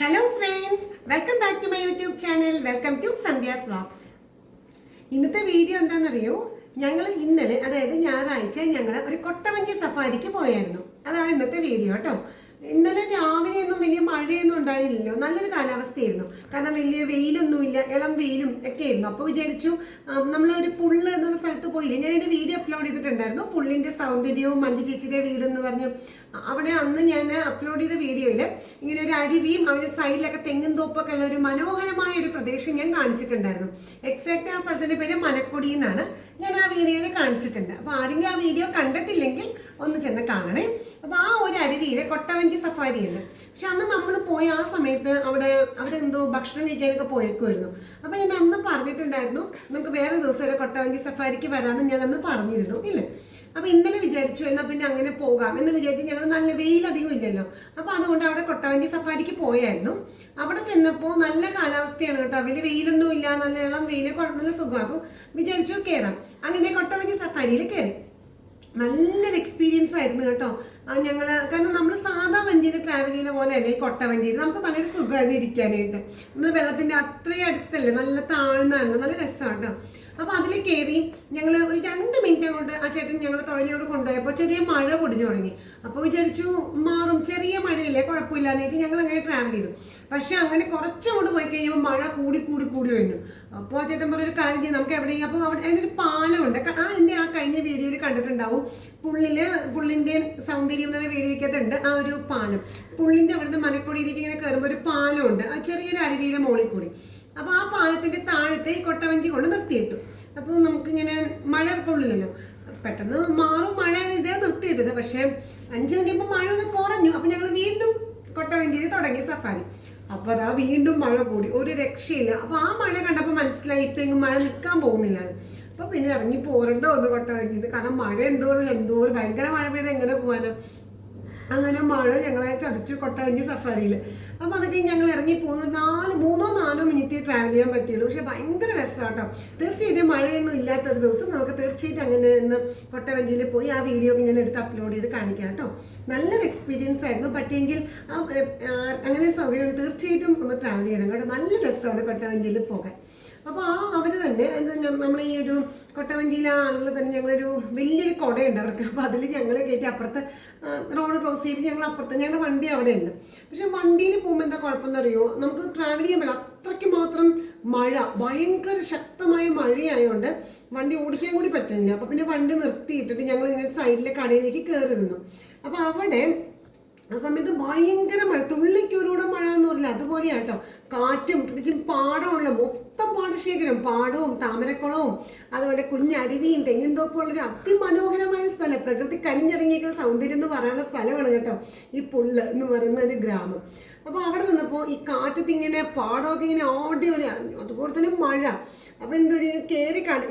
Hello friends, welcome back to my YouTube channel. Welcome to Sandhya's Vlogs. ഇന്നത്തെ video എന്താണെന്നറിയോ? ഞങ്ങൾ ഇന്നലെ അതായത് ഞായറാഴ്ച ഞങ്ങൾ ഒരു കൊട്ടവഞ്ചി സഫാരിക്ക് പോയായിരുന്നു. അതാണ് ഇന്നത്തെ വീഡിയോ കേട്ടോ. ഇന്നലെ രാവിലെയൊന്നും വലിയ മഴയൊന്നും ഉണ്ടായില്ലല്ലോ, നല്ലൊരു കാലാവസ്ഥയായിരുന്നു. കാരണം വലിയ വെയിലൊന്നുമില്ല, ഇളം വെയിലും ഒക്കെ ആയിരുന്നു. അപ്പോൾ വിചാരിച്ചു നമ്മളൊരു പുള്ള് എന്നുള്ള സ്ഥലത്ത് പോയില്ലേ, ഞാൻ എൻ്റെ വീഡിയോ അപ്ലോഡ് ചെയ്തിട്ടുണ്ടായിരുന്നു. പുള്ളിൻ്റെ സൗന്ദര്യവും മഞ്ജു ചേച്ചിയുടെ വീടെന്ന് പറഞ്ഞ് അവിടെ അന്ന് ഞാൻ അപ്ലോഡ് ചെയ്ത വീഡിയോയിൽ ഇങ്ങനെ ഒരു അരുവിയും അവരുടെ സൈഡിലൊക്കെ തെങ്ങും തോപ്പൊക്കെ ഉള്ള ഒരു മനോഹരമായ ഒരു പ്രദേശം ഞാൻ കാണിച്ചിട്ടുണ്ടായിരുന്നു. എക്സാക്ട് ആ സ്ഥലത്തിൻ്റെ പേര് മനക്കൊടി എന്നാണ്. ഞാൻ ആ വീഡിയോയിൽ കാണിച്ചിട്ടുണ്ട്. അപ്പോൾ ആരെങ്കിലും ആ വീഡിയോ കണ്ടിട്ടില്ലെങ്കിൽ ഒന്ന് ചെന്ന് കാണണേ. അപ്പോൾ ആ ഒരു അരുവിയിലെ കൊട്ടവഞ്ചി സഫാരി ഉണ്ട്. പക്ഷെ അന്ന് നമ്മൾ പോയ ആ സമയത്ത് അവരെന്തോ ഭക്ഷണം കഴിക്കാനൊക്കെ പോയേക്കുമായിരുന്നു. അപ്പോൾ ഞാൻ അന്ന് പറഞ്ഞിട്ടുണ്ടായിരുന്നു നമുക്ക് വേറെ ദിവസം ഇവിടെ കൊട്ടവഞ്ചി സഫാരിക്ക് വരാമെന്ന് ഞാൻ അന്ന് പറഞ്ഞിരുന്നു ഇല്ലേ. അപ്പോൾ ഇന്നലെ വിചാരിച്ചു എന്നാൽ പിന്നെ അങ്ങനെ പോകാം എന്ന് വിചാരിച്ച് ഞങ്ങൾ നല്ല വെയിലധികം ഇല്ലല്ലോ. അപ്പോൾ അതുകൊണ്ട് അവിടെ കൊട്ടവഞ്ചി സഫാരിക്ക് പോയായിരുന്നു. അവിടെ ചെന്നപ്പോൾ നല്ല കാലാവസ്ഥയാണ് കേട്ടോ, വലിയ വെയിലൊന്നും ഇല്ല, നല്ല ഇളം വെയിൽ, നല്ല സുഖമാണ്. അപ്പോൾ വിചാരിച്ചു കയറാം. അങ്ങനെ കൊട്ടവഞ്ചി സഫാരിയിൽ കയറി. നല്ലൊരു എക്സ്പീരിയൻസ് ആയിരുന്നു കേട്ടോ. കാരണം നമ്മൾ സാധാ വഞ്ചിയിൽ ട്രാവൽ ചെയ്യുന്ന പോലെ അല്ലേ ഈ കൊട്ടവഞ്ചിയിൽ, നമുക്ക് നല്ലൊരു സുഖമായിരുന്നു ഇരിക്കാനായിട്ട്. നമ്മൾ വെള്ളത്തിൻ്റെ അത്രയും അടുത്തല്ലേ, നല്ല താഴ്ന്നാണല്ലോ, നല്ല രസമാണ് കേട്ടോ. അപ്പോൾ അതിൽ കയറി ഞങ്ങൾ ഒരു 2 മിനിറ്റ് കൊണ്ട് ആ ചേട്ടൻ ഞങ്ങൾ തുഴഞ്ഞോട് കൊണ്ടുപോയപ്പോൾ ചെറിയ മഴ പൊടിഞ്ഞു തുടങ്ങി. അപ്പോൾ വിചാരിച്ചു മാറും, ചെറിയ മഴയില്ലേ, കുഴപ്പമില്ലാന്ന് വെച്ചാൽ ഞങ്ങൾ അങ്ങനെ ട്രാവൽ ചെയ്തു. പക്ഷെ അങ്ങനെ കുറച്ചങ്ങോട്ട് പോയി കഴിയുമ്പോൾ മഴ കൂടി വരുന്നു. അപ്പോൾ ആ ചേട്ടൻ പറഞ്ഞൊരു കാര്യം ചെയ്യും, നമുക്ക് എവിടെയെങ്കിലും, അപ്പോൾ അവിടെ അതിനൊരു പാലമുണ്ട്. എൻ്റെ ആ കഴിഞ്ഞ വീഡിയോയിൽ കണ്ടിട്ടുണ്ടാവും, പുള്ളിൻ്റെ സൗന്ദര്യം എന്ന വീഡിയോയ്ക്കകത്തുണ്ട് ആ ഒരു പാലം. പുള്ളിൻ്റെ അവിടുന്ന് മനക്കൊടിയിലേക്ക് ഇങ്ങനെ കയറുമ്പോൾ ഒരു പാലമുണ്ട്, ആ ചെറിയൊരു അരുവിയുടെ മുകളിൽ കൂടി. അപ്പോൾ ആ പാലത്തിൻ്റെ താഴത്തെ ഈ കൊട്ടവഞ്ചി കൊണ്ട് നിർത്തിയിട്ടു. അപ്പോൾ നമുക്കിങ്ങനെ മഴ കൊള്ളില്ലല്ലോ, പെട്ടെന്ന് മാറും മഴ ഇതേ നിർത്തിയിട്ടത്. പക്ഷേ 5 മിനിറ്റ് മഴ ഒന്ന് കുറഞ്ഞു. അപ്പോൾ ഞങ്ങൾ വീണ്ടും കൊട്ടവഞ്ചിയിൽ തുടങ്ങി സഫാരി. അപ്പോൾ അതാ വീണ്ടും മഴ കൂടി, ഒരു രക്ഷയില്ല. അപ്പോൾ ആ മഴ കണ്ടപ്പോൾ മനസ്സിലായി ഇപ്പം എങ്ങും മഴ നിൽക്കാൻ പോകുന്നില്ല. അപ്പോൾ പിന്നെ ഇറങ്ങി പോരണ്ടോ ഒന്ന് കൊട്ടവഞ്ചിയിൽ, കാരണം മഴ എന്തോ ഭയങ്കര മഴ പെയ്ത് എങ്ങനെ പോകാനോ. അങ്ങനെ മഴ ഞങ്ങളെ ചതിച്ചു കൊട്ടവഞ്ചി സഫാരിയിൽ. അപ്പോൾ അതൊക്കെ ഞങ്ങൾ ഇറങ്ങി പോകുന്നു. 3-4 മിനിറ്റ് ട്രാവൽ ചെയ്യാൻ പറ്റിയുള്ളൂ. പക്ഷെ ഭയങ്കര രസമാണ് കേട്ടോ. തീർച്ചയായിട്ടും മഴയൊന്നും ഇല്ലാത്തൊരു ദിവസം നമുക്ക് തീർച്ചയായിട്ടും അങ്ങനെ ഒന്ന് കൊട്ടവഞ്ചിയിൽ പോയി ആ വീഡിയോ ഞാൻ എടുത്ത് അപ്ലോഡ് ചെയ്ത് കാണിക്കാം കേട്ടോ. നല്ലൊരു എക്സ്പീരിയൻസ് ആയിരുന്നു. പറ്റിയെങ്കിൽ അങ്ങനെ സൗകര്യം തീർച്ചയായിട്ടും ഒന്ന് ട്രാവൽ ചെയ്യണം കേട്ടോ. നല്ല രസമാണ് കൊട്ടവഞ്ചിയിൽ പോകാൻ. അപ്പോൾ അവർ തന്നെ നമ്മൾ ഈ ഒരു കൊട്ടവഞ്ചിയിലെ ആളുകൾ തന്നെ ഞങ്ങളൊരു വലിയൊരു കുടയുണ്ട് അവർക്ക്. അപ്പോൾ അതിൽ ഞങ്ങൾ കയറ്റി അപ്പുറത്ത് റോഡ് ക്രോസ് ചെയ്ത് ഞങ്ങൾ അപ്പുറത്ത് ഞങ്ങളുടെ വണ്ടി അവിടെ ഉണ്ട്. പക്ഷെ വണ്ടിയിൽ പോകുമ്പോൾ എന്താ കുഴപ്പമെന്ന് അറിയുമോ, നമുക്ക് ട്രാവൽ ചെയ്യാൻ പറ്റില്ല, അത്രയ്ക്ക് മാത്രം മഴ, ഭയങ്കര ശക്തമായ മഴയായതുകൊണ്ട് വണ്ടി ഓടിക്കാൻ കൂടി പറ്റുന്നില്ല. അപ്പോൾ പിന്നെ വണ്ടി നിർത്തിയിട്ടിട്ട് ഞങ്ങൾ ഇങ്ങനെ സൈഡിലെ കടയിലേക്ക് കയറി നിന്നു. അപ്പോൾ അവിടെ ആ സമയത്ത് ഭയങ്കര മഴ, തുള്ളിക്കൂടെ മഴ എന്ന് പറഞ്ഞില്ല, അതുപോലെയാണ് കേട്ടോ. കാറ്റും പ്രത്യേകിച്ചും പാടമുള്ള മൊത്തം പാടശേഖരം, പാടവും താമരക്കുളവും അതുപോലെ കുഞ്ഞരുവിയും തെങ്ങിൻ തോപ്പുള്ളൊരു അതിമനോഹരമായ സ്ഥലം, പ്രകൃതി കനിഞ്ഞിറങ്ങിയിരിക്കുന്ന സൗന്ദര്യം എന്ന് പറയുന്ന സ്ഥലമാണ് കേട്ടോ ഈ പുള്ള് എന്ന് പറയുന്ന ഒരു ഗ്രാമം. അപ്പോൾ അവിടെ നിന്നപ്പോൾ ഈ കാറ്റത്ത് ഇങ്ങനെ പാടമൊക്കെ ഇങ്ങനെ ആടി, അതുപോലെ തന്നെ മഴ. അപ്പോൾ എന്തൊരു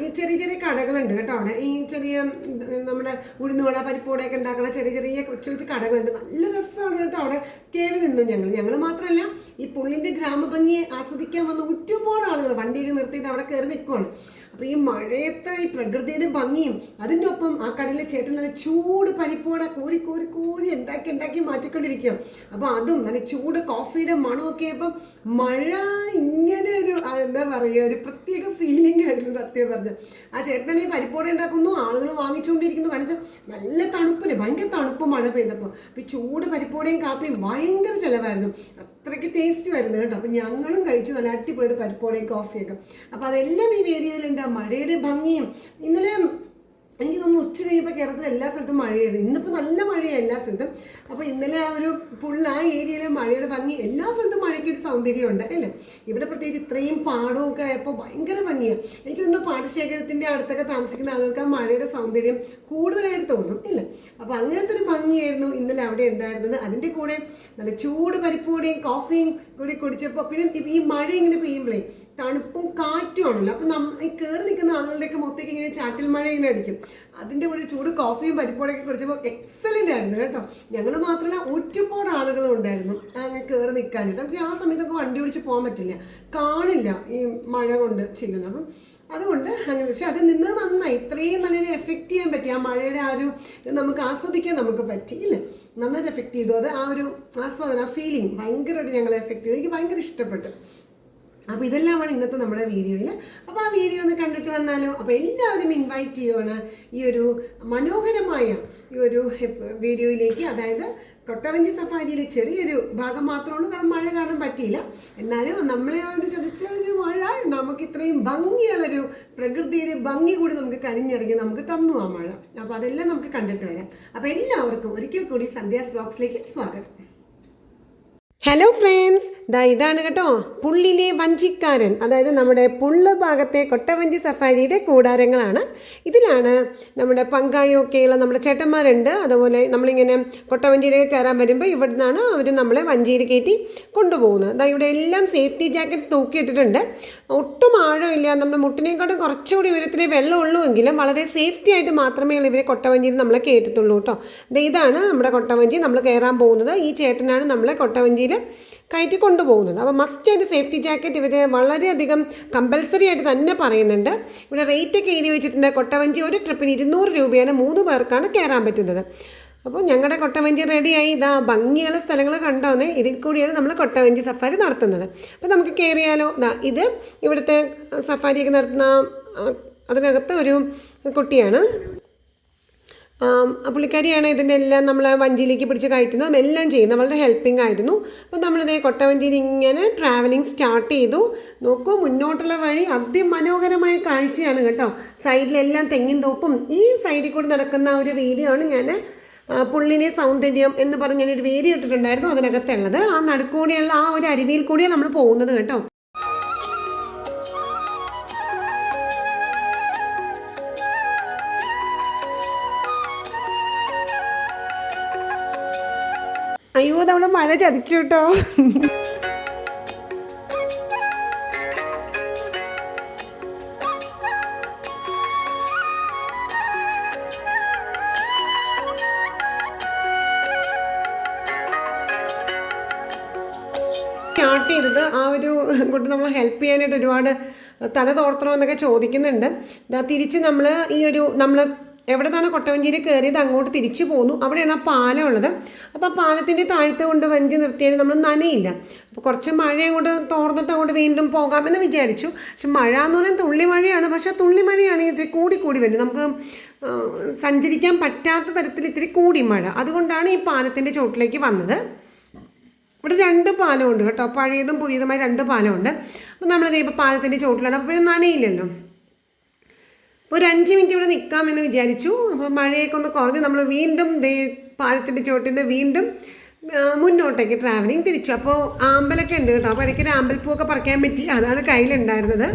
ഈ ചെറിയ കടകളുണ്ട് കേട്ടോ അവിടെ. ഈ ചെറിയ നമ്മുടെ ഉഴുന്നുവട പരിപ്പുവടയൊക്കെ ഉണ്ടാക്കുന്ന ചെറിയ കൊച്ചു കടകളുണ്ട്. നല്ല രസമാണ് കേട്ടോ. അവിടെ കയറി നിന്നു ഞങ്ങൾ മാത്രമല്ല, ഈ പുള്ളിൻ്റെ ഗ്രാമഭംഗിയെ ആസ്വദിക്കാൻ വന്ന ഒരുപാട് ആളുകൾ വണ്ടിയിൽ നിർത്തിയിട്ട് അവിടെ കയറി നിൽക്കുവാണ്. അപ്പോൾ ഈ മഴയത്തെ ഈ പ്രകൃതിയുടെ ഭംഗിയും അതിൻ്റെ ഒപ്പം ആ കടലിലെ ചേട്ടൻ നല്ല ചൂട് പരിപ്പോട കോരി ഉണ്ടാക്കി മാറ്റിക്കൊണ്ടിരിക്കും. അപ്പോൾ അതും നല്ല ചൂട് കോഫിയുടെ മണമൊക്കെ ആയപ്പം മഴ ഇങ്ങനെ ഒരു എന്താ പറയുക, ഒരു പ്രത്യേക ഫീലിംഗ് ആയിരുന്നു സത്യം പറഞ്ഞ്. ആ ചേട്ടനാണ് ഈ പരിപ്പോട ഉണ്ടാക്കുന്നു, ആളുകൾ വാങ്ങിച്ചുകൊണ്ടിരിക്കുന്നു. കാരണം നല്ല തണുപ്പില്ലേ, ഭയങ്കര തണുപ്പ് മഴ പെയ്തപ്പോൾ. അപ്പോൾ ഈ ചൂട് പരിപ്പോടയും കാപ്പിയും ഭയങ്കര ചിലവായിരുന്നു, അത്രയ്ക്ക് ടേസ്റ്റ് വരുന്നത് കേട്ടോ. അപ്പോൾ ഞങ്ങളും കഴിച്ചു നല്ല അടിപൊളിയുടെ പരിപ്പോടയും കോഫിയൊക്കെ. അപ്പോൾ അതെല്ലാം ഈ വീഡിയോയിലുണ്ട്. മഴയുടെ ഭംഗിയും ഇന്നലെ എനിക്ക് തോന്നുന്നു ഉച്ച കഴിയുമ്പോൾ കേരളത്തിൽ എല്ലാ സ്ഥലത്തും മഴയായിരുന്നു. ഇന്നിപ്പോൾ നല്ല മഴയാണ് എല്ലാ സ്ഥലത്തും. അപ്പോൾ ഇന്നലെ ആ ഒരു ആ ഏരിയയിലെ മഴയുടെ ഭംഗി, എല്ലാ സ്ഥലത്തും മഴയ്ക്ക് ഒരു സൗന്ദര്യമുണ്ട് അല്ലേ. ഇവിടെ പ്രത്യേകിച്ച് ഇത്രയും പാടമൊക്കെ ആയപ്പോൾ ഭയങ്കര ഭംഗിയാണ്. എനിക്ക് തോന്നുന്നു പാടശേഖരത്തിൻ്റെ അടുത്തൊക്കെ താമസിക്കുന്ന ആളുകൾക്ക് ആ മഴയുടെ സൗന്ദര്യം കൂടുതലായിട്ട് തോന്നും ഇല്ലേ. അപ്പോൾ അങ്ങനത്തെ ഒരു ഭംഗിയായിരുന്നു ഇന്നലെ അവിടെ ഉണ്ടായിരുന്നത്. അതിൻ്റെ കൂടെ നല്ല ചൂട് പരിപ്പൂടെയും കോഫിയും കൂടി കുടിച്ചപ്പോൾ പിന്നെ ഈ മഴ ഇങ്ങനെ പെയ്യുമ്പോഴേ തണുപ്പും കാറ്റുമാണല്ലോ. അപ്പം ഈ കയറി നിൽക്കുന്ന ആളുകളുടെയൊക്കെ മൊത്തയ്ക്ക് ഇങ്ങനെ ചാറ്റൽ മഴ ഇങ്ങനെ അടിക്കും. അതിൻ്റെ കൂടെ ചൂട് കോഫിയും പരിപ്പോടൊക്കെ കുടിച്ചപ്പോൾ എക്സലൻ്റ് ആയിരുന്നു കേട്ടോ. ഞങ്ങൾ മാത്രമല്ല ഒരുപാട് ആളുകളും ഉണ്ടായിരുന്നു അങ്ങനെ കയറി നിൽക്കാനായിട്ട്. പക്ഷേ ആ സമയത്തൊക്കെ വണ്ടി ഓടിച്ച് പോകാൻ പറ്റില്ല, കാണില്ല ഈ മഴ കൊണ്ട് ചെയ്യുന്നത്. അപ്പം അതുകൊണ്ട് അങ്ങനെ. പക്ഷെ അത് നിന്ന് നന്നായി, ഇത്രയും നല്ലൊരു എഫക്റ്റ് ചെയ്യാൻ പറ്റി, ആ മഴയുടെ ആ ഒരു നമുക്ക് ആസ്വദിക്കാൻ നമുക്ക് പറ്റി ഇല്ലേ. നന്നായിട്ട് എഫക്റ്റ് ചെയ്തു. അത് ആ ഒരു ആസ്വാദനം, ആ ഫീലിംഗ് ഭയങ്കരമായിട്ട് ഞങ്ങളെ എഫക്റ്റ് ചെയ്തു. എനിക്ക് ഭയങ്കര ഇഷ്ടപ്പെട്ടു. അപ്പോൾ ഇതെല്ലാമാണ് ഇന്നത്തെ നമ്മുടെ വീഡിയോയിൽ. അപ്പോൾ ആ വീഡിയോ ഒന്ന് കണ്ടിട്ട് വന്നാലോ. അപ്പോൾ എല്ലാവരും ഇൻവൈറ്റ് ചെയ്യുവാണ് ഈ ഒരു മനോഹരമായ ഈ ഒരു വീഡിയോയിലേക്ക്. അതായത് കൊട്ടവഞ്ചി സഫാരിയിലെ ചെറിയൊരു ഭാഗം മാത്രമാണ്, കാരണം മഴ കാരണം പറ്റിയില്ല. എന്നാലും നമ്മളെ ആ ഒരു ചതിച്ചൊരു മഴ നമുക്ക് ഇത്രയും ഭംഗിയുള്ളൊരു പ്രകൃതിയുടെ ഭംഗി കൂടി നമുക്ക് കനിഞ്ഞിറങ്ങി നമുക്ക് തന്നു ആ മഴ. അപ്പോൾ അതെല്ലാം നമുക്ക് കണ്ടിട്ട് വരാം. അപ്പോൾ എല്ലാവർക്കും ഒരിക്കൽ കൂടി സന്ധ്യാസ് വ്ലോഗ്സിലേക്ക് സ്വാഗതം. ഹലോ ഫ്രണ്ട്സ്, ഇതാണ് കേട്ടോ പുള്ളിലെ വഞ്ചിക്കാരൻ. അതായത് നമ്മുടെ പുള്ള് ഭാഗത്തെ കൊട്ടവഞ്ചി സഫാരിയുടെ കൂടാരങ്ങളാണ്. ഇതിലാണ് നമ്മുടെ പങ്കായൊക്കെയുള്ള നമ്മുടെ ചേട്ടന്മാരുണ്ട്. അതുപോലെ നമ്മളിങ്ങനെ കൊട്ടവഞ്ചിയിലേക്ക് കയറാൻ വരുമ്പോൾ ഇവിടെ നിന്നാണ് അവർ നമ്മളെ വഞ്ചിയിൽ കയറ്റി കൊണ്ടുപോകുന്നത്. ഇവിടെ എല്ലാം സേഫ്റ്റി ജാക്കറ്റ്സ് തൂക്കിയിട്ടിട്ടുണ്ട്. ഒട്ടും ആഴമില്ല, നമ്മുടെ മുട്ടിനേക്കാട്ടും കുറച്ചുകൂടി ഉയരത്തിലേ വെള്ളമുള്ളൂ എങ്കിലും വളരെ സേഫ്റ്റി ആയിട്ട് മാത്രമേ ഇവരെ കൊട്ടവഞ്ചിയിൽ നമ്മളെ കയറ്റത്തുള്ളൂ കേട്ടോ. ഇതാണ് നമ്മുടെ കൊട്ടവഞ്ചി, നമ്മൾ കയറാൻ പോകുന്നത്. ഈ ചേട്ടനാണ് നമ്മളെ കൊട്ടവഞ്ചിയിൽ കയറ്റി കൊണ്ടുപോകുന്നത്. അപ്പോൾ മസ്റ്റ് ആയിട്ട് സേഫ്റ്റി ജാക്കറ്റ് ഇവർ വളരെയധികം കമ്പൽസറി ആയിട്ട് തന്നെ പറയുന്നുണ്ട്. ഇവിടെ റേറ്റൊക്കെ എഴുതി വെച്ചിട്ടുണ്ട്. കൊട്ടവഞ്ചി ഒരു ട്രിപ്പിന് 200 രൂപയാണ്, 3 പേർക്കാണ് കയറാൻ പറ്റുന്നത്. അപ്പോൾ ഞങ്ങളുടെ കൊട്ടവഞ്ചി റെഡിയായി. ഭംഗിയുള്ള സ്ഥലങ്ങൾ കണ്ടോന്നേ. ഇതിൽ കൂടിയാണ് നമ്മൾ കൊട്ടവഞ്ചി സഫാരി നടത്തുന്നത്. അപ്പോൾ നമുക്ക് കയറിയാലോ. ഇത് ഇവിടുത്തെ സഫാരിയൊക്കെ നടത്തുന്ന അതിനകത്ത് ഒരു കുട്ടിയാണ്. പുള്ളിക്കാരിയാണ് ഇതിൻ്റെ എല്ലാം നമ്മൾ വഞ്ചിയിലേക്ക് പിടിച്ച് കയറ്റുന്നത്, എല്ലാം ചെയ്യുന്നത്. വളരെ ഹെൽപ്പിംഗ് ആയിരുന്നു. അപ്പോൾ നമ്മളിതേ കൊട്ടവഞ്ചിയിൽ ഇങ്ങനെ ട്രാവലിംഗ് സ്റ്റാർട്ട് ചെയ്തു. നോക്കൂ, മുന്നോട്ടുള്ള വഴി അതിമനോഹരമായ കാഴ്ചയാണ് കേട്ടോ. സൈഡിലെല്ലാം തെങ്ങിൻ തോപ്പും. ഈ സൈഡിൽ കൂടി നടക്കുന്ന ഒരു വീഡിയോ ആണ് ഞാൻ പുള്ളിനെ സൗന്ദര്യം എന്ന് പറഞ്ഞ് ഞാനൊരു വീഡിയോ ഇട്ടിട്ടുണ്ടായിരുന്നു. അതിനകത്തുള്ളത് ആ നടുക്കൂടിയുള്ള ആ ഒരു അരുവിയിൽ കൂടിയാണ് നമ്മൾ പോകുന്നത് കേട്ടോ. അയ്യോ, നമ്മളെ മഴ ചതിച്ചു കേട്ടോ. സ്റ്റാർട്ട് ചെയ്തത് ആ ഒരു കൊണ്ട് നമ്മൾ ഹെൽപ്പ് ചെയ്യാനായിട്ട് ഒരുപാട് തല തോർത്തണമെന്നൊക്കെ ചോദിക്കുന്നുണ്ട്. തിരിച്ച് നമ്മൾ നമ്മൾ എവിടെ നിന്നാണ് കൊട്ടവഞ്ചിയിൽ കയറിയത് അങ്ങോട്ട് തിരിച്ചു പോന്നു. അവിടെയാണ് ആ പാലം ഉള്ളത്. അപ്പോൾ ആ പാലത്തിൻ്റെ താഴത്ത് കൊണ്ട് വഞ്ചി നിർത്തിയാൽ നമ്മൾ നനയില്ല. അപ്പോൾ കുറച്ച് മഴ അങ്ങോട്ട് തോർന്നിട്ട് അങ്ങോട്ട് വീണ്ടും പോകാമെന്ന് വിചാരിച്ചു. പക്ഷെ മഴ എന്ന് പറയുന്നത് തുള്ളി മഴയാണ്. പക്ഷേ തുള്ളി മഴയാണെങ്കിൽ ഇത്തിരി കൂടി വരും, നമുക്ക് സഞ്ചരിക്കാൻ പറ്റാത്ത തരത്തിൽ ഇത്തിരി കൂടി മഴ. അതുകൊണ്ടാണ് ഈ പാലത്തിൻ്റെ ചോട്ടിലേക്ക് വന്നത്. ഇവിടെ 2 പാലമുണ്ട് കേട്ടോ, പഴയതും പുതിയതുമായി 2 പാലമുണ്ട്. അപ്പോൾ നമ്മളിത് ഇപ്പോൾ പാലത്തിൻ്റെ ചോട്ടിലാണ്. അപ്പോൾ നനയില്ലല്ലോ. ഒരു 5 മിനിറ്റ് ഇവിടെ നിൽക്കാമെന്ന് വിചാരിച്ചു. അപ്പോൾ മഴയൊക്കെ ഒന്ന് കുറഞ്ഞ് നമ്മൾ വീണ്ടും പാലത്തിൻ്റെ ചോട്ടിൽ നിന്ന് വീണ്ടും മുന്നോട്ടേക്ക് ട്രാവലിംഗ് തിരിച്ചു. അപ്പോൾ ആമ്പലൊക്കെ ഉണ്ട് കേട്ടോ. അപ്പോൾ ഇടയ്ക്കൊരു ആമ്പൽപ്പൂവൊക്കെ പറിക്കാൻ പറ്റി, അതാണ് കയ്യിലുണ്ടായിരുന്നത്.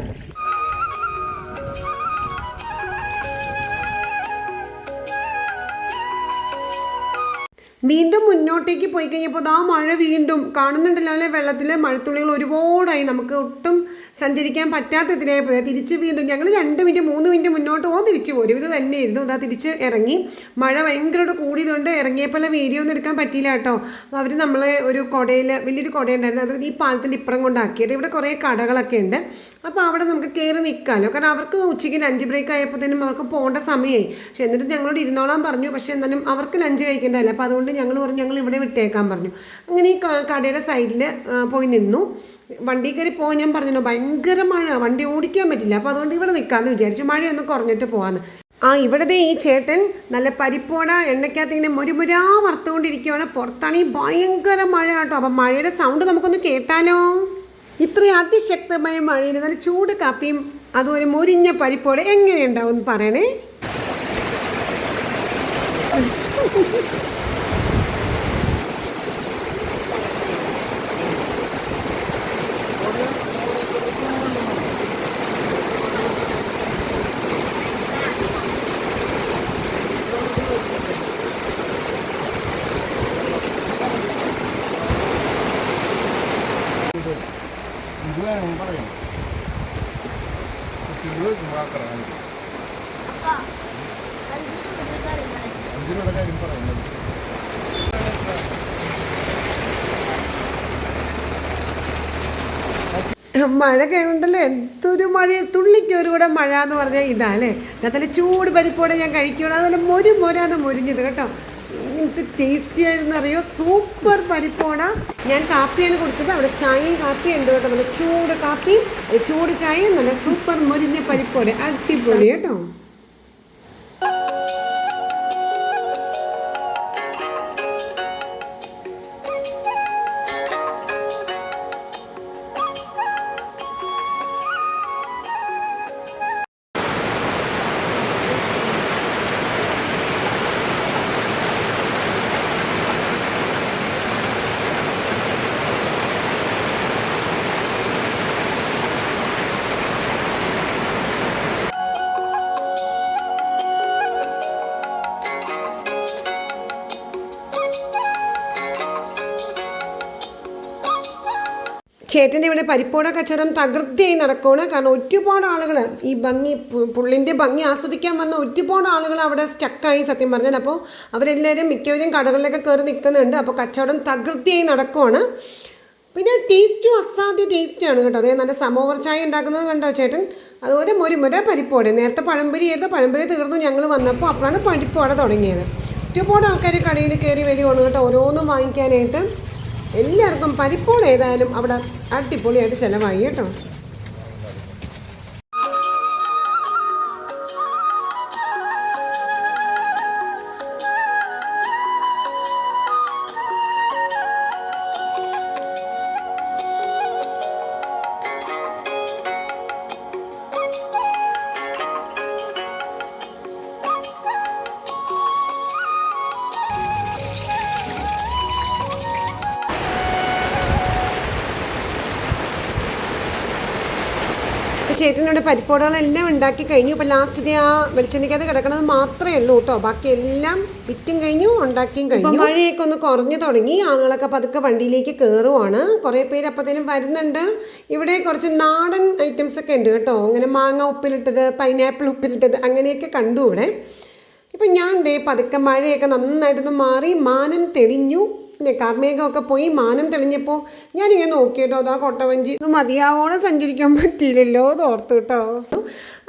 വീണ്ടും മുന്നോട്ടേക്ക് പോയി കഴിഞ്ഞപ്പോൾ മഴ വീണ്ടും കാണുന്നുണ്ടല്ലോ അല്ലെ. വെള്ളത്തിൽ മഴത്തുള്ളികൾ ഒരുപാടായി. നമുക്ക് ഒട്ടും സഞ്ചരിക്കാൻ പറ്റാത്തതിനായപ്പോൾ തിരിച്ച് വീണ്ടും ഞങ്ങൾ 2 മിനിറ്റ് 3 മിനിറ്റ് മുന്നോട്ട് തിരിച്ചു പോരും. ഇത് തന്നെയായിരുന്നു. തിരിച്ച് ഇറങ്ങി. മഴ ഭയങ്കരമായിട്ട് കൂടിയതുകൊണ്ട് ഇറങ്ങിയപ്പോൾ വീഡിയോ ഒന്നും എടുക്കാൻ പറ്റിയില്ല കേട്ടോ. അപ്പോൾ അവർ നമ്മളെ ഒരു കുടയിൽ, വലിയൊരു കുടയുണ്ടായിരുന്നു, അത് ഈ പാലത്തിൻ്റെ ഇപ്പുറം കൊണ്ടാക്കിയിട്ട് ഇവിടെ കുറേ കടകളൊക്കെ ഉണ്ട്. അപ്പോൾ അവിടെ നമുക്ക് കയറി നിൽക്കാമല്ലോ. കാരണം അവർക്ക് ഉച്ചയ്ക്ക് ലഞ്ച് ബ്രേക്ക് ആയപ്പോഴത്തേനും അവർക്ക് പോകേണ്ട സമയമായി. പക്ഷേ എന്നിട്ട് ഞങ്ങളോട് ഇരുന്നോളാൻ പറഞ്ഞു. പക്ഷേ എന്നാലും അവർക്ക് ലഞ്ച് കഴിക്കേണ്ടതല്ല. അപ്പോൾ അതുകൊണ്ട് ഞങ്ങൾ പറഞ്ഞു ഞങ്ങൾ ഇവിടെ വിട്ടേക്കാൻ പറഞ്ഞു. അങ്ങനെ ഈ കടയുടെ സൈഡിൽ പോയി നിന്നു. വണ്ടി കയറി പോകാൻ ഞാൻ പറഞ്ഞല്ലോ, ഭയങ്കര മഴ, വണ്ടി ഓടിക്കാൻ പറ്റില്ല. അപ്പോൾ അതുകൊണ്ട് ഇവിടെ നിൽക്കാമെന്ന് വിചാരിച്ചു, മഴയൊന്ന് കുറഞ്ഞിട്ട് പോകാമെന്ന്. ഇവിടുത്തെ ഈ ചേട്ടൻ നല്ല പരിപ്പോട എണ്ണയ്ക്കകത്ത് ഇങ്ങനെ മുരുമുരാ വറുത്തുകൊണ്ടിരിക്കുകയാണ്. പുറത്താണെങ്കിൽ ഭയങ്കര മഴ കേട്ടോ. അപ്പം മഴയുടെ സൗണ്ട് നമുക്കൊന്ന് കേട്ടാലോ. ഇത്രയും അതിശക്തമായ മഴയിൽ നല്ല ചൂട് കാപ്പിയും അതുപോലെ മുരിഞ്ഞ പരിപ്പോട എങ്ങനെയുണ്ടാവും എന്ന് പറയണേ. മഴ കഴിയുന്നുണ്ടല്ലോ, എന്തൊരു മഴ, തുള്ളിക്കൊരു കൂടെ മഴ എന്ന് പറഞ്ഞാൽ ഇതാല്ലേ. നല്ല ചൂട് പരിപ്പോടെ ഞാൻ കഴിക്കുകയാണ്. അതുപോലെ മൊരാന്ന് മൊരിഞ്ഞത് കേട്ടോ. എന്ത് ടേസ്റ്റി ആയിരുന്നു അറിയോ, സൂപ്പർ പരിപ്പോട. ഞാൻ കാപ്പിയാണ് കുടിച്ചത്, അവിടെ ചായയും കാപ്പിയും ഉണ്ട് കേട്ടോ, നല്ല ചൂട് കാപ്പിയും ചൂട് ചായയും നല്ല സൂപ്പർ മുരിഞ്ഞ പരിപ്പോട, അടിപൊളി കേട്ടോ. ചേട്ടൻ്റെ ഇവിടെ പരിപ്പോട കച്ചവടം തകൃതിയായി നടക്കുകയാണ്. കാരണം ഒരുപാട് ആളുകൾ ഈ ഭംഗി പുള്ളിൻ്റെ ഭംഗി ആസ്വദിക്കാൻ വന്ന ഒരുപാട് ആളുകൾ അവിടെ സ്റ്റക്കായി സത്യം പറഞ്ഞാൽ. അപ്പോൾ അവരെല്ലാവരും മിക്കവരും കടകളിലൊക്കെ കയറി നിൽക്കുന്നുണ്ട്. അപ്പോൾ കച്ചവടം തകൃതിയായി നടക്കുകയാണ്. പിന്നെ ടേസ്റ്റും അസാധ്യ ടേസ്റ്റാണ് കേട്ടോ. അതേ നല്ല സമോവർ ചായ ഉണ്ടാക്കുന്നത് കണ്ടോ ചേട്ടൻ. അതുപോലെ മുരിമുര പരിപ്പോട. നേരത്തെ പഴംപൊരി ആയിരുന്നു, പഴംപൊരി തീർന്നു ഞങ്ങൾ വന്നപ്പോൾ അപ്പോഴാണ് പരിപ്പോട തുടങ്ങിയത്. ഒരുപാട് ആൾക്കാർ കടയിൽ കയറി വരികയാണ് കേട്ടോ ഓരോന്നും വാങ്ങിക്കാനായിട്ട്. എല്ലാവർക്കും പരിപ്പോട ഏതായാലും അവിടെ അടിപൊളിയായിട്ട് ചിലവായി കേട്ടോ. ചേട്ടനോട് പരിപ്പോടകളെല്ലാം ഉണ്ടാക്കി കഴിഞ്ഞു. ഇപ്പോൾ ലാസ്റ്റ് ആ വെളിച്ചെണ്ണയ്ക്കകത്ത് കിടക്കുന്നത് മാത്രമേ ഉള്ളൂ കേട്ടോ. ബാക്കി എല്ലാം വിറ്റും കഴിഞ്ഞു, ഉണ്ടാക്കിയും കഴിഞ്ഞു. മഴയൊക്കെ ഒന്ന് കുറഞ്ഞു തുടങ്ങി. ആളുകളൊക്കെ പതുക്കെ വണ്ടിയിലേക്ക് കയറുവാണ്. കുറേ പേര് അപ്പോഴത്തേനും വരുന്നുണ്ട്. ഇവിടെ കുറച്ച് നാടൻ ഐറ്റംസ് ഒക്കെ ഉണ്ട് കേട്ടോ. അങ്ങനെ മാങ്ങ ഉപ്പിലിട്ടത്, പൈനാപ്പിൾ ഉപ്പിലിട്ടത് അങ്ങനെയൊക്കെ കണ്ടു ഇവിടെ. ഇപ്പം ഞാൻ പതുക്കെ മഴയൊക്കെ നന്നായിട്ടൊന്ന് മാറി, മാനം തെളിഞ്ഞു. പിന്നെ കാർമേഘമൊക്കെ പോയി മാനം തെളിഞ്ഞപ്പോൾ ഞാനിങ്ങനെ നോക്കിയിട്ടോ, അതാ കൊട്ടവഞ്ചി ഒന്നും മതിയാവോളം സഞ്ചരിക്കാൻ പറ്റിയില്ലല്ലോ തോർത്തു കേട്ടോ.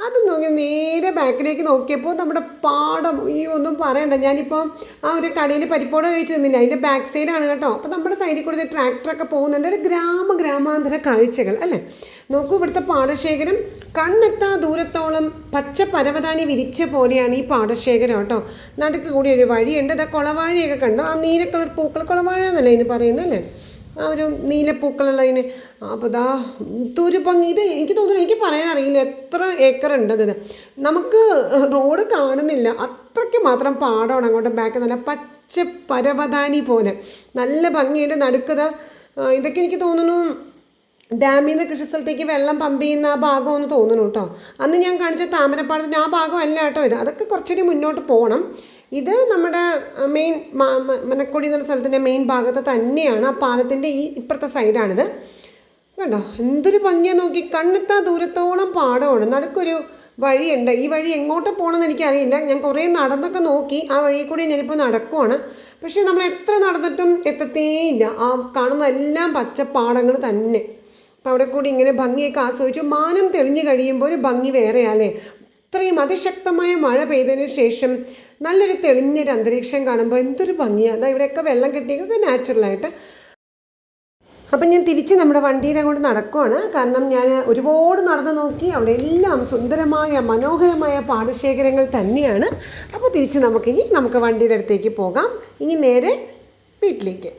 അത് നോക്കി നേരെ ബാക്കിലേക്ക് നോക്കിയപ്പോൾ നമ്മുടെ പാടം, ഈ ഒന്നും പറയണ്ട. ഞാനിപ്പോൾ ആ ഒരു കടയിൽ പരിപ്പോട കഴിച്ച് നിന്നില്ല, അതിൻ്റെ ബാക്ക് സൈഡാണ് കേട്ടോ. അപ്പോൾ നമ്മുടെ സൈഡിൽ കൂടെ ട്രാക്ടറൊക്കെ പോകുന്നുണ്ട്. ഒരു ഗ്രാമാന്തര കാഴ്ചകൾ അല്ലേ. നോക്കൂ, ഇവിടുത്തെ പാടശേഖരം കണ്ണെത്താ ദൂരത്തോളം പച്ച പരവതാനി വിരിച്ച പോലെയാണ് ഈ പാടശേഖരം കേട്ടോ. നടുക്ക് കൂടി ഒരു വഴിയുണ്ട്. അതാ കുളവാഴയൊക്കെ കണ്ടോ, ആ നീല കളർ പൂക്കൾ, കുളവാഴ എന്നല്ല ഇതിന് പറയുന്നല്ലേ, ആ ഒരു നീലപ്പൂക്കളുള്ളതിന്. അപ്പോൾ ദാ എന്തൊരു ഭംഗി. ഇത് എനിക്ക് തോന്നുന്നു, എനിക്ക് പറയാനറിയില്ല എത്ര ഏക്കർ ഉണ്ടത്. നമുക്ക് റോഡ് കാണുന്നില്ല, അത്രയ്ക്ക് മാത്രം പാടമാണ് അങ്ങോട്ട് ബാക്ക്. നല്ല പച്ച പരവതാനി പോലെ നല്ല ഭംഗിയുടെ നടുക്കത. ഇതൊക്കെ എനിക്ക് തോന്നുന്നു ഡാമിൽ നിന്ന് കൃഷി സ്ഥലത്തേക്ക് വെള്ളം പമ്പ് ചെയ്യുന്ന ആ ഭാഗമെന്ന് തോന്നുന്നു കേട്ടോ. അന്ന് ഞാൻ കാണിച്ച താമരപ്പാടത്തിൻ്റെ ആ ഭാഗമല്ല കേട്ടോ ഇത്. അതൊക്കെ കുറച്ചുകൂടി മുന്നോട്ട് പോകണം. ഇത് നമ്മുടെ മെയിൻ മനക്കൊടി എന്നുള്ള സ്ഥലത്തിൻ്റെ മെയിൻ ഭാഗത്ത് തന്നെയാണ്. ആ പാലത്തിൻ്റെ ഈ ഇപ്പുറത്തെ സൈഡാണിത് കേട്ടോ. എന്തൊരു ഭംഗിയാണ് നോക്കി, കണ്ണെത്താ ദൂരത്തോളം പാടമാണ്. നടുക്കൊരു വഴിയുണ്ട്. ഈ വഴി എങ്ങോട്ട് പോകണമെന്ന് എനിക്കറിയില്ല. ഞാൻ കുറേ നടന്നൊക്കെ നോക്കി, ആ വഴി കൂടി ഞാനിപ്പോൾ നടക്കുവാണ്. പക്ഷേ നമ്മൾ എത്ര നടന്നിട്ടും എത്തത്തേയില്ല. ആ കാണുന്ന എല്ലാം പച്ചപ്പാടങ്ങൾ തന്നെ. അപ്പോൾ അവിടെ കൂടി ഇങ്ങനെ ഭംഗിയൊക്കെ ആസ്വദിച്ചു. മാനം തെളിഞ്ഞു കഴിയുമ്പോൾ ഒരു ഭംഗി വേറെയല്ലേ. ഇത്രയും അതിശക്തമായ മഴ പെയ്തതിന് ശേഷം നല്ലൊരു തെളിഞ്ഞൊരു അന്തരീക്ഷം കാണുമ്പോൾ എന്തൊരു ഭംഗിയാണ്. അതാ ഇവിടെയൊക്കെ വെള്ളം കെട്ടിയൊക്കെ നാച്ചുറലായിട്ട്. അപ്പം ഞാൻ തിരിച്ച് നമ്മുടെ വണ്ടിയിൽ അങ്ങോട്ട് നടക്കുവാണ്. കാരണം ഞാൻ ഒരുപാട് നടന്നു നോക്കി, അവിടെ എല്ലാം സുന്ദരമായ മനോഹരമായ പാടശേഖരങ്ങൾ തന്നെയാണ്. അപ്പോൾ തിരിച്ച് നമുക്ക് വണ്ടിയുടെ അടുത്തേക്ക് പോകാം. ഇനി നേരെ വീട്ടിലേക്ക്.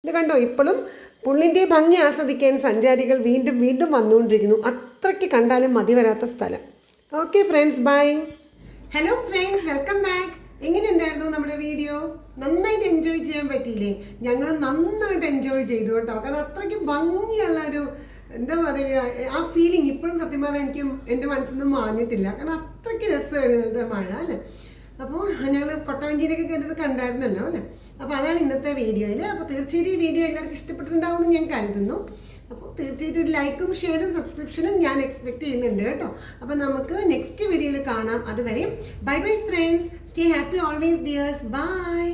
ഇത് കണ്ടോ, ഇപ്പോഴും പുള്ളിൻ്റെ ഭംഗി ആസ്വദിക്കാൻ സഞ്ചാരികൾ വീണ്ടും വീണ്ടും വന്നുകൊണ്ടിരിക്കുന്നു. അത്രയ്ക്ക് കണ്ടാലും മതി വരാത്ത സ്ഥലം. Okay friends, bye. Hello friends, welcome back. എങ്ങനെയുണ്ടായിരുന്നു നമ്മുടെ വീഡിയോ? നന്നായിട്ട് എൻജോയ് ചെയ്യാൻ പറ്റിയില്ലേ? ഞങ്ങൾ നന്നായിട്ട് എൻജോയ് ചെയ്തു കേട്ടോ. കാരണം അത്രയ്ക്ക് ഭംഗിയുള്ള ഒരു എന്താ പറയുക, ആ ഫീലിംഗ് ഇപ്പോഴും സത്യം പറഞ്ഞാൽ എനിക്കും എൻ്റെ മനസ്സിൽ നിന്നും മാഞ്ഞിട്ടില്ല. കാരണം അത്രയ്ക്ക് രസമായിരുന്നു മഴ അല്ലേ. അപ്പോൾ ഞങ്ങൾ കൊട്ടവഞ്ചിയിലൊക്കെ കയറിയത് കണ്ടായിരുന്നല്ലോ അല്ലേ. അപ്പോൾ അതാണ് ഇന്നത്തെ വീഡിയോയിൽ. അപ്പോൾ തീർച്ചയായിട്ടും ഈ വീഡിയോ എല്ലാവർക്കും ഇഷ്ടപ്പെട്ടിട്ടുണ്ടാവുമെന്ന് ഞാൻ കരുതുന്നു. അപ്പോൾ തീർച്ചയായിട്ടും ഒരു ലൈക്കും ഷെയറും സബ്സ്ക്രിപ്ഷനും ഞാൻ എക്സ്പെക്ട് ചെയ്യുന്നുണ്ട് കേട്ടോ. അപ്പോൾ നമുക്ക് നെക്സ്റ്റ് വീഡിയോയിൽ കാണാം. അതുവരെയും bye bye friends. Stay happy always dears. By.